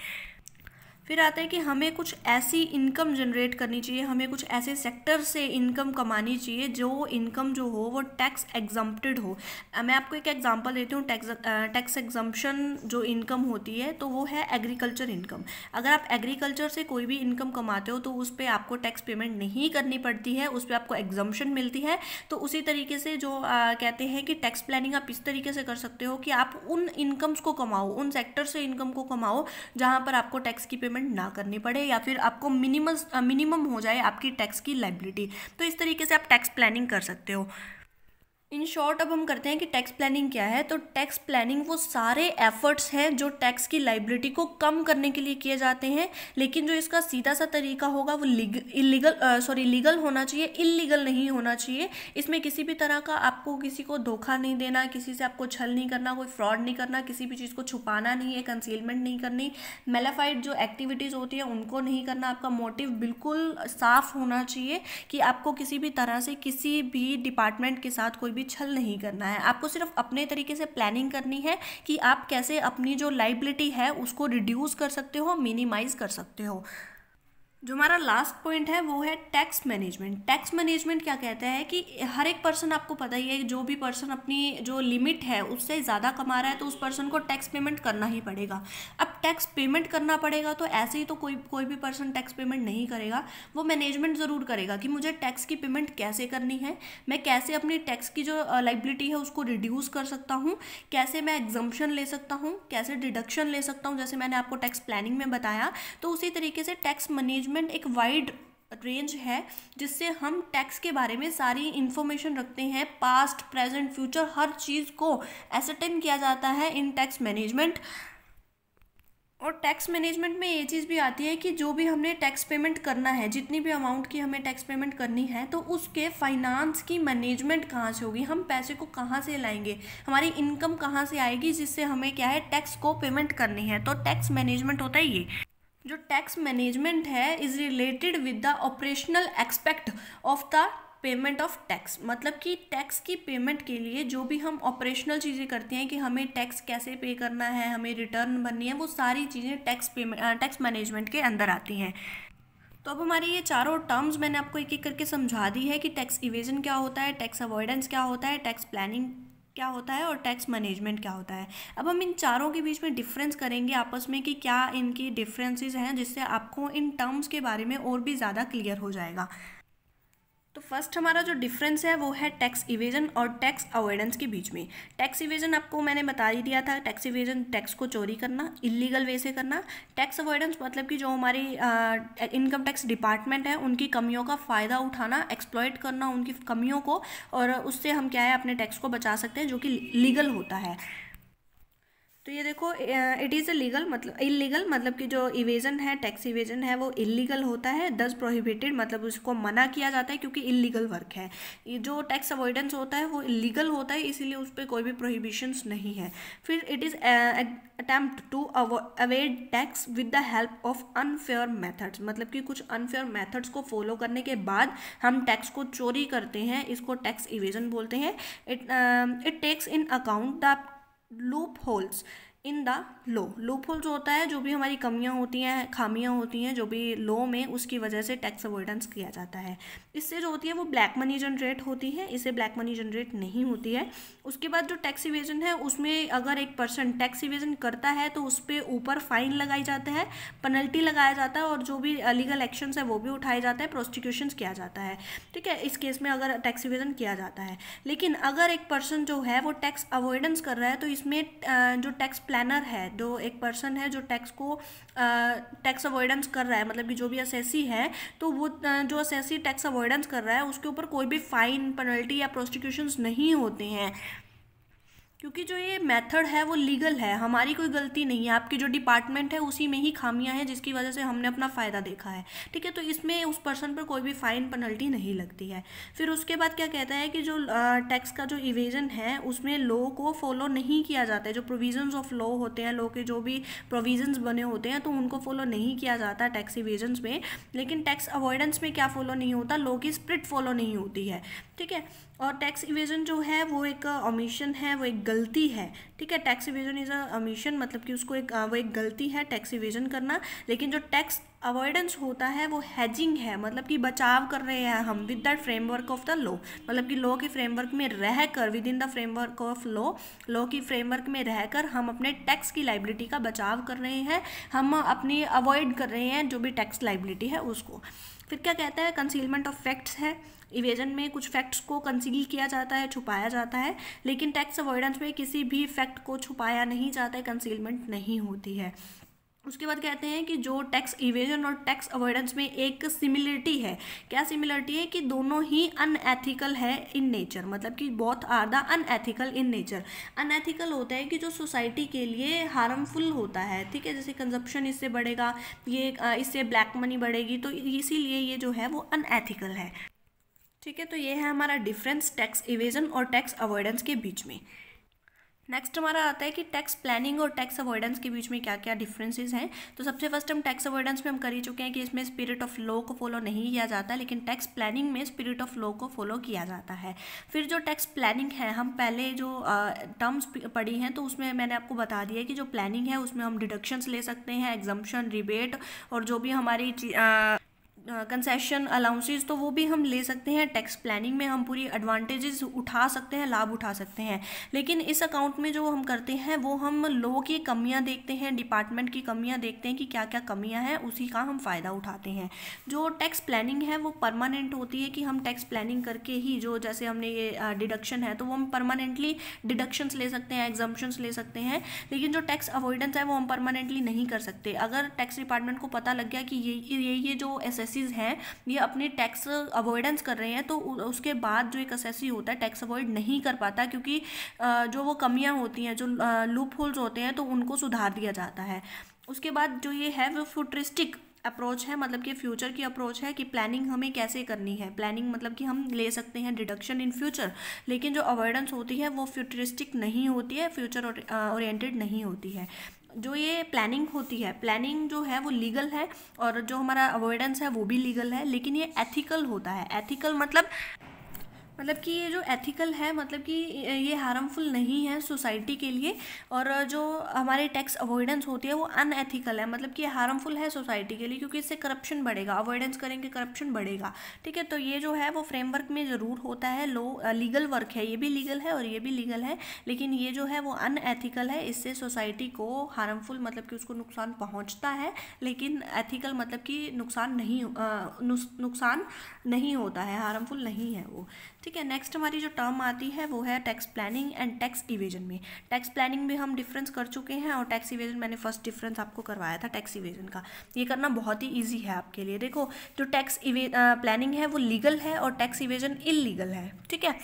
फिर आता है कि हमें कुछ ऐसी इनकम जनरेट करनी चाहिए, हमें कुछ ऐसे सेक्टर से इनकम कमानी चाहिए जो इनकम जो हो वो टैक्स एग्जम्प्टेड हो। मैं आपको एक एग्जांपल देती हूँ। टैक्स एग्जम्पशन जो इनकम होती है तो वो है एग्रीकल्चर इनकम। अगर आप एग्रीकल्चर से कोई भी इनकम कमाते हो तो उस पर आपको टैक्स पेमेंट नहीं करनी पड़ती है, उस पर आपको एग्जम्पशन मिलती है। तो उसी तरीके से जो कहते हैं कि टैक्स प्लानिंग आप इस तरीके से कर सकते हो कि आप उन इनकम्स को कमाओ, उन सेक्टर से इनकम को कमाओ जहाँ पर आपको टैक्स की ना करनी पड़े या फिर आपको मिनिमम हो जाए आपकी टैक्स की लायबिलिटी। तो इस तरीके से आप टैक्स प्लानिंग कर सकते हो। इन शॉर्ट अब हम करते हैं कि टैक्स प्लानिंग क्या है। तो टैक्स प्लानिंग वो सारे एफर्ट्स हैं जो टैक्स की लायबिलिटी को कम करने के लिए किए जाते हैं, लेकिन जो इसका सीधा सा तरीका होगा वो लीगल होना चाहिए, इल्लीगल नहीं होना चाहिए। इसमें किसी भी तरह का आपको किसी को धोखा नहीं देना, किसी से आपको छल नहीं करना, कोई फ्रॉड नहीं करना, किसी भी चीज़ को छुपाना नहीं है, कंसीलमेंट नहीं करनी, मेलाफाइड जो एक्टिविटीज़ होती है उनको नहीं करना। आपका मोटिव बिल्कुल साफ होना चाहिए कि आपको किसी भी तरह से किसी भी डिपार्टमेंट के साथ कोई भी छल नहीं करना है। आपको सिर्फ अपने तरीके से प्लानिंग करनी है कि आप कैसे अपनी जो लायबिलिटी है उसको रिड्यूस कर सकते हो, मिनिमाइज कर सकते हो। जो हमारा लास्ट पॉइंट है वो है टैक्स मैनेजमेंट। टैक्स मैनेजमेंट क्या कहता है कि हर एक पर्सन, आपको पता ही है, जो भी पर्सन अपनी जो लिमिट है उससे ज़्यादा कमा रहा है तो उस पर्सन को टैक्स पेमेंट करना ही पड़ेगा। अब टैक्स पेमेंट करना पड़ेगा तो ऐसे ही तो कोई भी पर्सन टैक्स पेमेंट नहीं करेगा, वो मैनेजमेंट ज़रूर करेगा कि मुझे टैक्स की पेमेंट कैसे करनी है, मैं कैसे अपनी टैक्स की जो लायबिलिटी है उसको रिड्यूस कर सकता हूँ, कैसे मैं एग्जम्पशन ले सकता हूँ, कैसे डिडक्शन ले सकता हूँ, जैसे मैंने आपको टैक्स प्लानिंग में बताया। तो उसी तरीके से टैक्स मैनेजमेंट एक वाइड रेंज है जिससे हम टैक्स के बारे में सारी इंफॉर्मेशन रखते हैं, पास्ट प्रेजेंट फ्यूचर हर चीज़ को एसरटेन किया जाता है इन टैक्स मैनेजमेंट। और टैक्स मैनेजमेंट में ये चीज़ भी आती है कि जो भी हमने टैक्स पेमेंट करना है, जितनी भी अमाउंट की हमें टैक्स पेमेंट करनी है, तो उसके फाइनेंस की मैनेजमेंट कहाँ से होगी, हम पैसे को कहाँ से लाएंगे, हमारी इनकम कहाँ से आएगी जिससे हमें क्या है टैक्स को पेमेंट करनी है। तो टैक्स मैनेजमेंट होता है ये। जो टैक्स मैनेजमेंट है is related with the operational expect of the payment of tax. मतलब कि टैक्स की पेमेंट के लिए जो भी हम ऑपरेशनल चीज़ें करते हैं कि हमें टैक्स कैसे पे करना है, हमें रिटर्न भरनी है, वो सारी चीज़ें टैक्स मैनेजमेंट के अंदर आती हैं। तो अब हमारी ये चारों टर्म्स मैंने आपको एक एक करके समझा दी है कि टैक्स इवेजन क्या होता है, टैक्स अवॉइडेंस क्या होता है, टैक्स प्लानिंग क्या होता है और टैक्स मैनेजमेंट क्या होता है। अब हम इन चारों के बीच में डिफरेंस करेंगे आपस में कि क्या इनकी डिफरेंसेस हैं, जिससे आपको इन टर्म्स के बारे में और भी ज़्यादा क्लियर हो जाएगा। तो फर्स्ट हमारा जो डिफरेंस है वो है टैक्स इवेजन और टैक्स अवॉइडेंस के बीच में। टैक्स इवेजन आपको मैंने बता ही दिया था, टैक्स इवेजन टैक्स को चोरी करना, इलीगल वे से करना। टैक्स अवॉइडेंस मतलब कि जो हमारी इनकम टैक्स डिपार्टमेंट है उनकी कमियों का फ़ायदा उठाना, एक्सप्लॉइट करना उनकी कमियों को, और उससे हम क्या है अपने टैक्स को बचा सकते हैं, जो कि लीगल होता है। तो ये देखो, इट इज़ लीगल मतलब इलीगल, मतलब कि जो इवेजन है, टैक्स इवेजन है, वो इलीगल होता है। दस प्रोहिबिटेड मतलब उसको मना किया जाता है क्योंकि इलीगल वर्क है। ये जो टैक्स अवॉइडेंस होता है वो लीगल होता है, इसीलिए उस पर कोई भी प्रोहिबिशंस नहीं है। फिर it is attempt to avoid tax with the help of unfair methods. मतलब कि कुछ अनफेयर मेथड्स को फॉलो करने के बाद हम टैक्स को चोरी करते हैं, इसको टैक्स इवेजन बोलते हैं। It takes in account the loopholes in the law. Loopholes होता है जो भी हमारी कमियां होती हैं, खामियां होती हैं जो भी लॉ में, उसकी वजह से टैक्स अवॉइडेंस किया जाता है। इससे जो होती है वो ब्लैक मनी जनरेट होती है, इससे ब्लैक मनी जनरेट नहीं होती है। उसके बाद जो टैक्स इवेजन है उसमें अगर एक पर्सन टैक्स इवेजन करता है तो उस पर ऊपर फाइन लगाई जाता है, पेनल्टी लगाया जाता है, और जो भी लीगल एक्शंस है वो भी उठाए जाता है, प्रोसिक्यूशंस किया जाता है। ठीक है, इस केस में अगर टैक्स इवेजन किया जाता है। लेकिन अगर एक पर्सन जो है वो टैक्स अवॉइडेंस कर रहा है तो इसमें जो टैक्स प्लानर है, जो एक पर्सन है जो टैक्स अवॉइडेंस कर रहा है, मतलब कि जो भी असेसी है, तो वो जो असेसी टैक्स अवॉइडेंस कर रहा है उसके ऊपर कोई भी फाइन, पेनल्टी या प्रोसिक्यूशंस नहीं होते हैं, क्योंकि जो ये मेथड है वो लीगल है, हमारी कोई गलती नहीं है, आपकी जो डिपार्टमेंट है उसी में ही खामियां हैं जिसकी वजह से हमने अपना फ़ायदा देखा है, ठीक है। तो इसमें उस पर्सन पर कोई भी फ़ाइन पेनल्टी नहीं लगती है। फिर उसके बाद क्या कहता है कि जो टैक्स का जो इवेजन है उसमें लॉ को फॉलो नहीं किया जाता है, जो प्रोविजंस ऑफ लॉ होते हैं, लॉ के जो भी प्रोविजंस बने होते हैं तो उनको फॉलो नहीं किया जाता टैक्स इवेजन्स में। लेकिन टैक्स अवॉइडेंस में क्या फॉलो नहीं होता, लॉ की स्पिरिट फॉलो नहीं होती है, ठीक है। और टैक्स इवेजन जो है वो एक ओमिशन है, वो एक गलती है, ठीक है। Tax evasion is a omission, मतलब कि उसको वो एक गलती है टैक्स इवेजन करना। लेकिन जो टैक्स अवॉइडेंस होता है वो हैजिंग है, मतलब कि बचाव कर रहे हैं हम with that framework of the law, मतलब कि लॉ के फ्रेमवर्क में रहकर, with in the framework of law की फ्रेमवर्क में रहकर हम अपने टैक्स की लाइबिलिटी का बचाव कर रहे हैं, हम अपनी अवॉइड कर रहे हैं जो भी टैक्स लाइबिलिटी है उसको। फिर क्या कहता है, कंसीलमेंट ऑफ फैक्ट्स है। इवेजन में कुछ फैक्ट्स को कंसील किया जाता है, छुपाया जाता है, लेकिन टैक्स अवॉइडेंस में किसी भी फैक्ट को छुपाया नहीं जाता है, कंसीलमेंट नहीं होती है। उसके बाद कहते हैं कि जो टैक्स इवेजन और टैक्स अवॉइडेंस में एक सिमिलरिटी है। क्या सिमिलरिटी है, कि दोनों ही अनएथिकल है इन नेचर, मतलब कि both are the unethical in nature. Unethical होता है कि जो सोसाइटी के लिए हार्मफुल होता है, ठीक है, जैसे कंजप्शन इससे बढ़ेगा, ये इससे ब्लैक मनी बढ़ेगी, तो इसीलिए ये जो है वो अनएथिकल है, ठीक है। तो ये है हमारा डिफरेंस टैक्स इवेजन और टैक्स अवॉइडेंस के बीच में। नेक्स्ट हमारा आता है कि टैक्स प्लानिंग और टैक्स अवॉइडेंस के बीच में क्या क्या डिफरेंसेस हैं। तो सबसे फर्स्ट हम टैक्स अवॉइडेंस में हम कर ही चुके हैं कि इसमें स्पिरिट ऑफ लॉ को फॉलो नहीं किया जाता, लेकिन टैक्स प्लानिंग में स्पिरिट ऑफ लॉ को फॉलो किया जाता है। फिर जो टैक्स प्लानिंग है, हम पहले जो टर्म्स पढ़ी हैं तो उसमें मैंने आपको बता दिया कि जो प्लानिंग है उसमें हम डिडक्शंस ले सकते हैं, एग्जम्पशन, रिबेट और जो भी हमारी कंसेशन, अलाउंसेस, तो वो भी हम ले सकते हैं। टैक्स प्लानिंग में हम पूरी एडवांटेजेस उठा सकते हैं, लाभ उठा सकते हैं। लेकिन इस अकाउंट में जो हम करते हैं वो हम लॉ की कमियां देखते हैं, डिपार्टमेंट की कमियां देखते हैं कि क्या क्या कमियां हैं, उसी का हम फ़ायदा उठाते हैं। जो टैक्स प्लानिंग है वो परमानेंट होती है कि हम टैक्स प्लानिंग करके ही, जो जैसे हमने ये डिडक्शन है तो वो हम परमानेंटली डिडक्शंस ले सकते हैं, एग्जम्पशंस ले सकते हैं। लेकिन जो टैक्स अवॉइडेंस है वो हम परमानेंटली नहीं कर सकते। अगर टैक्स डिपार्टमेंट को पता लग गया कि ये जो हैं ये अपनी टैक्स अवॉइडेंस कर रहे हैं, तो उसके बाद जो एक असेसी होता है टैक्स अवॉइड नहीं कर पाता, क्योंकि जो वो कमियां होती हैं, जो लूप होल्स होते हैं, तो उनको सुधार दिया जाता है। उसके बाद जो ये है वो फ्यूचरिस्टिक अप्रोच है, मतलब कि फ्यूचर की अप्रोच है कि प्लानिंग हमें कैसे करनी है। प्लानिंग मतलब कि हम ले सकते हैं डिडक्शन इन फ्यूचर, लेकिन जो अवॉइडेंस होती है वो फ्यूचरिस्टिक नहीं होती है, फ्यूचर ओरिएंटेड नहीं होती है। जो ये प्लानिंग होती है, प्लानिंग जो है वो लीगल है और जो हमारा अवॉइडेंस है वो भी लीगल है, लेकिन ये एथिकल होता है। एथिकल मतलब कि ये जो एथिकल है, मतलब कि ये हार्मफुल नहीं है सोसाइटी के लिए। और जो हमारे टैक्स अवॉइडेंस होती है वो अनएथिकल है, मतलब कि ये हार्मफुल है सोसाइटी के लिए, क्योंकि इससे करप्शन बढ़ेगा, अवॉइडेंस करेंगे करप्शन बढ़ेगा, ठीक है। तो ये जो है वो फ्रेमवर्क में ज़रूर होता है, लीगल वर्क है, ये भी लीगल है और ये भी लीगल है, लेकिन ये जो है वो अनएथिकल है। इससे सोसाइटी को हार्मफुल, मतलब कि उसको नुकसान पहुँचता है, लेकिन एथिकल मतलब कि नुकसान नहीं होता है, हार्मफुल नहीं है वो, ठीक है। नेक्स्ट हमारी जो टर्म आती है वो है tax planning and tax evasion में। टैक्स प्लानिंग में हम डिफरेंस कर चुके हैं और टैक्स इवेजन मैंने फर्स्ट डिफरेंस आपको करवाया था टैक्स इवेजन का। ये करना बहुत ही इजी है आपके लिए। देखो, जो टैक्स प्लानिंग है वो लीगल है और टैक्स इवेजन इलीगल है, ठीक है।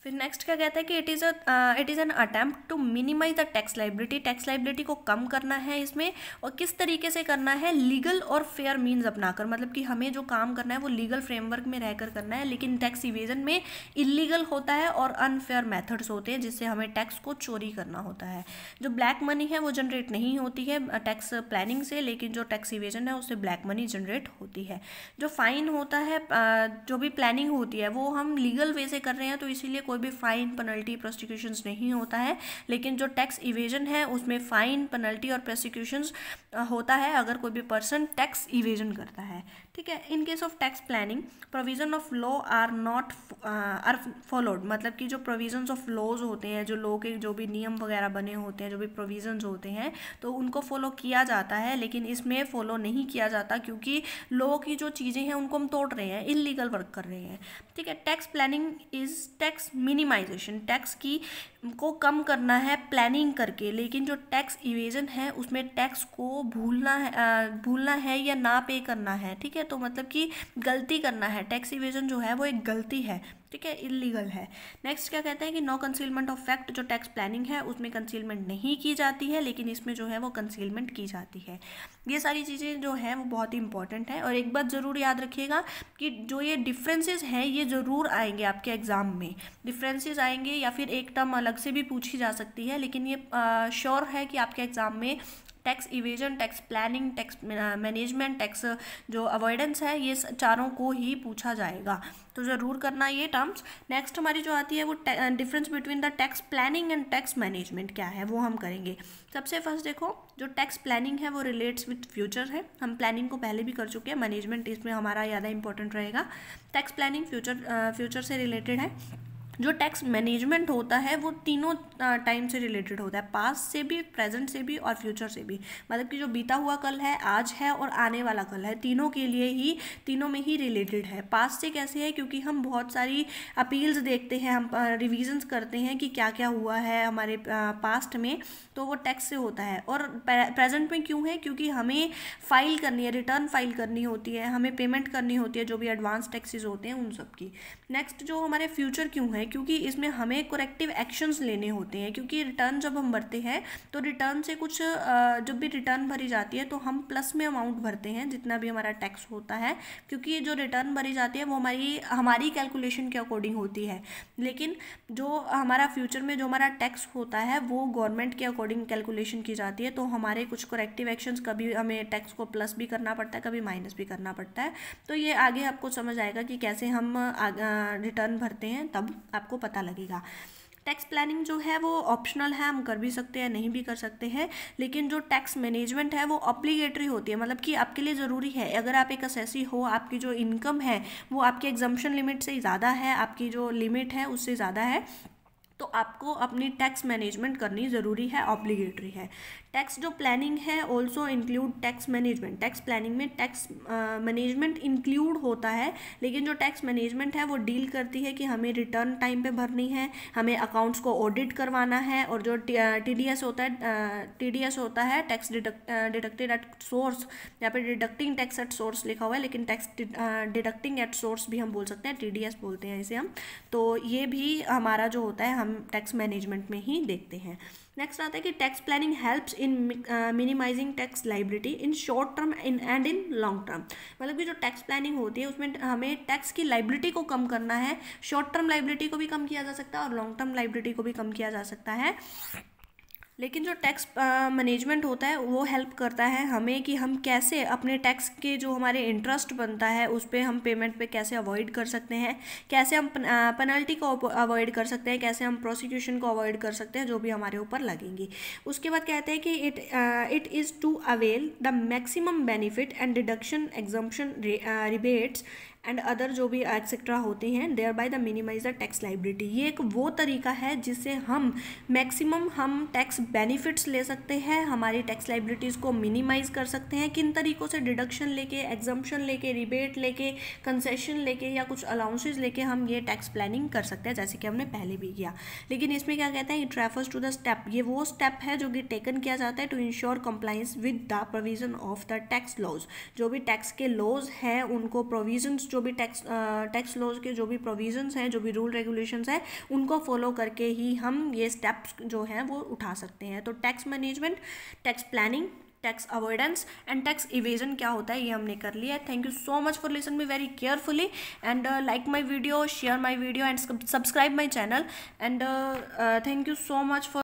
फिर नेक्स्ट क्या कहता है कि it is an attempt to minimise the tax liability. Tax liability को कम करना है इसमें, और किस तरीके से करना है, लीगल और फेयर मीन्स अपनाकर, मतलब कि हमें जो काम करना है वो लीगल फ्रेमवर्क में रहकर करना है। लेकिन टैक्स इवेजन में इलीगल होता है और अनफेयर मेथड्स होते हैं जिससे हमें टैक्स को चोरी करना होता है। जो ब्लैक मनी है वो जनरेट नहीं होती है टैक्स प्लानिंग से, लेकिन जो टैक्स इवेजन है उससे ब्लैक मनी जनरेट होती है। जो फाइन होता है, जो भी प्लानिंग होती है वो हम लीगल वे से कर रहे हैं, तो इसीलिए कोई भी फाइन, पेनल्टी, प्रोसिक्यूशंस नहीं होता है। लेकिन जो टैक्स इवेजन है उसमें फाइन, पेनल्टी और प्रोसिक्यूशंस होता है अगर कोई भी पर्सन टैक्स इवेजन करता है, ठीक है। In case of tax planning, provision of law are followed, मतलब कि जो प्रोविजंस ऑफ लॉज होते हैं, जो लॉ के जो भी नियम वगैरह बने होते हैं, जो भी प्रोविजंस होते हैं, तो उनको फॉलो किया जाता है। लेकिन इसमें फॉलो नहीं किया जाता क्योंकि लॉ की जो चीज़ें हैं उनको हम तोड़ रहे हैं, इलीगल वर्क कर रहे हैं, ठीक है। Tax planning is tax minimisation, tax को कम करना है प्लानिंग करके। लेकिन जो टैक्स इवेजन है उसमें टैक्स को भूलना है या ना पे करना है, ठीक है। है, तो मतलब कि गलती करना है, टैक्स इवेजन जो है वो एक गलती है, ठीक है, इलीगल है। नेक्स्ट क्या कहते हैं कि नो कंसीलमेंट ऑफ फैक्ट, जो टैक्स प्लानिंग है उसमें कंसीलमेंट नहीं की जाती है, लेकिन इसमें जो है वो कंसीलमेंट की जाती है। ये सारी चीज़ें जो है वो बहुत ही इंपॉर्टेंट है। और एक बात ज़रूर याद रखिएगा कि जो ये डिफरेंसेस हैं ये ज़रूर आएंगे आपके एग्ज़ाम में, डिफरेंसेस आएंगे या फिर एक टर्म अलग से भी पूछी जा सकती है, लेकिन ये श्योर है कि आपके एग्ज़ाम में tax evasion, tax planning, tax management, tax जो अवॉइडेंस है, ये चारों को ही पूछा जाएगा, तो ज़रूर करना ये टर्म्स। नेक्स्ट हमारी जो आती है वो difference between the tax planning and tax management क्या है वो हम करेंगे। सबसे फर्स्ट देखो, जो टैक्स प्लानिंग है वो रिलेट्स विथ फ्यूचर है, हम प्लानिंग को पहले भी कर चुके हैं, मैनेजमेंट इसमें हमारा ज़्यादा इंपॉर्टेंट रहेगा। टैक्स प्लानिंग फ्यूचर से रिलेटेड है। जो टैक्स मैनेजमेंट होता है वो तीनों टाइम से रिलेटेड होता है, पास्ट से भी, प्रेजेंट से भी और फ्यूचर से भी, मतलब कि जो बीता हुआ कल है, आज है और आने वाला कल है, तीनों के लिए ही, तीनों में ही रिलेटेड है। पास्ट से कैसे है, क्योंकि हम बहुत सारी अपील्स देखते हैं, हम रिविजन्स करते हैं कि क्या क्या हुआ है हमारे पास्ट में, तो वो टैक्स से होता है। और प्रेजेंट में क्यों है, क्योंकि हमें फाइल करनी है, रिटर्न फाइल करनी होती है, हमें पेमेंट करनी होती है जो भी एडवांस टैक्सेस होते हैं उन सब की। नेक्स्ट जो हमारे फ्यूचर क्यों है, क्योंकि इसमें हमें करेक्टिव एक्शंस लेने होते हैं, क्योंकि रिटर्न जब हम भरते हैं तो रिटर्न से कुछ जब भी रिटर्न भरी जाती है तो हम प्लस में अमाउंट भरते हैं जितना भी हमारा टैक्स होता है, क्योंकि जो रिटर्न भरी जाती है वो हमारी कैलकुलेशन के अकॉर्डिंग होती है, लेकिन जो हमारा फ्यूचर में जो हमारा टैक्स होता है वो गवर्नमेंट के अकॉर्डिंग कैलकुलेशन की जाती है, तो हमारे कुछ करेक्टिव एक्शंस, कभी हमें टैक्स को प्लस भी करना पड़ता है, कभी माइनस भी करना पड़ता है। तो ये आगे आपको समझ आएगा कि कैसे हम रिटर्न भरते हैं, तब आपको पता लगेगा। टैक्स प्लानिंग जो है वो ऑप्शनल है, हम कर भी सकते हैं, नहीं भी कर सकते हैं, लेकिन जो टैक्स मैनेजमेंट है वो ऑब्लिगेटरी होती है, मतलब कि आपके लिए ज़रूरी है। अगर आप एक असेसी हो, आपकी जो इनकम है वो आपके एग्जम्पशन लिमिट से ज़्यादा है, आपकी जो लिमिट है उससे ज़्यादा है, तो आपको अपनी टैक्स मैनेजमेंट करनी ज़रूरी है, ऑब्लिगेटरी है। टैक्स जो प्लानिंग है also include tax management, tax planning में टैक्स मैनेजमेंट इंक्लूड होता है, लेकिन जो टैक्स मैनेजमेंट है वो डील करती है कि हमें रिटर्न टाइम पे भरनी है, हमें अकाउंट्स को ऑडिट करवाना है, और जो TDS होता है टैक्स डिडक्टेड एट सोर्स, यहाँ पे डिडक्टिंग टैक्स एट सोर्स लिखा हुआ है, लेकिन टैक्स डिडक्टिंग एट सोर्स भी हम बोल सकते हैं, TDS बोलते हैं इसे हम, तो ये भी हमारा जो होता है हम टैक्स मैनेजमेंट में ही देखते हैं। नेक्स्ट आता है कि tax planning helps in minimising tax liability in short term and in long term, मतलब कि जो टैक्स प्लानिंग होती है उसमें हमें टैक्स की लाइबिलिटी को कम करना है, शॉर्ट टर्म लाइबिलिटी को भी कम किया जा सकता है और लॉन्ग टर्म लाइबिलिटी को भी कम किया जा सकता है। लेकिन जो टैक्स मैनेजमेंट होता है वो हेल्प करता है हमें कि हम कैसे अपने टैक्स के जो हमारे इंटरेस्ट बनता है उस पर हम पेमेंट पे कैसे अवॉइड कर सकते हैं, कैसे हम पेनल्टी को अवॉइड कर सकते हैं, कैसे हम प्रोसिक्यूशन को अवॉइड कर सकते हैं जो भी हमारे ऊपर लगेंगी। उसके बाद कहते हैं कि it is to avail the maximum benefit and deduction, exemption, rebates and other जो भी एक्सेट्रा होते हैं, thereby the minimise the tax liability. ये एक वो तरीका है जिससे हम मैक्सिमम हम टैक्स बेनिफिट्स ले सकते हैं, हमारी टैक्स लाइबिलिटीज़ को मिनिमाइज कर सकते हैं। किन तरीक़ों से? डिडक्शन लेके, एग्जम्पशन लेके, रिबेट लेके, कंसेशन लेके या कुछ अलाउंसेस लेके हम ये टैक्स प्लानिंग कर सकते हैं, जैसे कि हमने पहले भी किया। लेकिन इसमें क्या कहते हैं, it refers to the step, ये वो स्टेप है जो कि टेकन किया जाता है to ensure compliance with the provision of the tax laws. जो भी टैक्स के लॉज हैं उनको प्रोविजंस, जो भी टैक्स लॉज के जो भी प्रोविजंस हैं, जो भी रूल रेगुलेशंस हैं, उनको फॉलो करके ही हम ये स्टेप्स जो हैं वो उठा सकते हैं। तो tax management, tax planning, tax avoidance and tax evasion क्या होता है ये हमने कर लिया है। Thank you so much for listen me very carefully and like my video, share my video and subscribe my channel and thank you so much for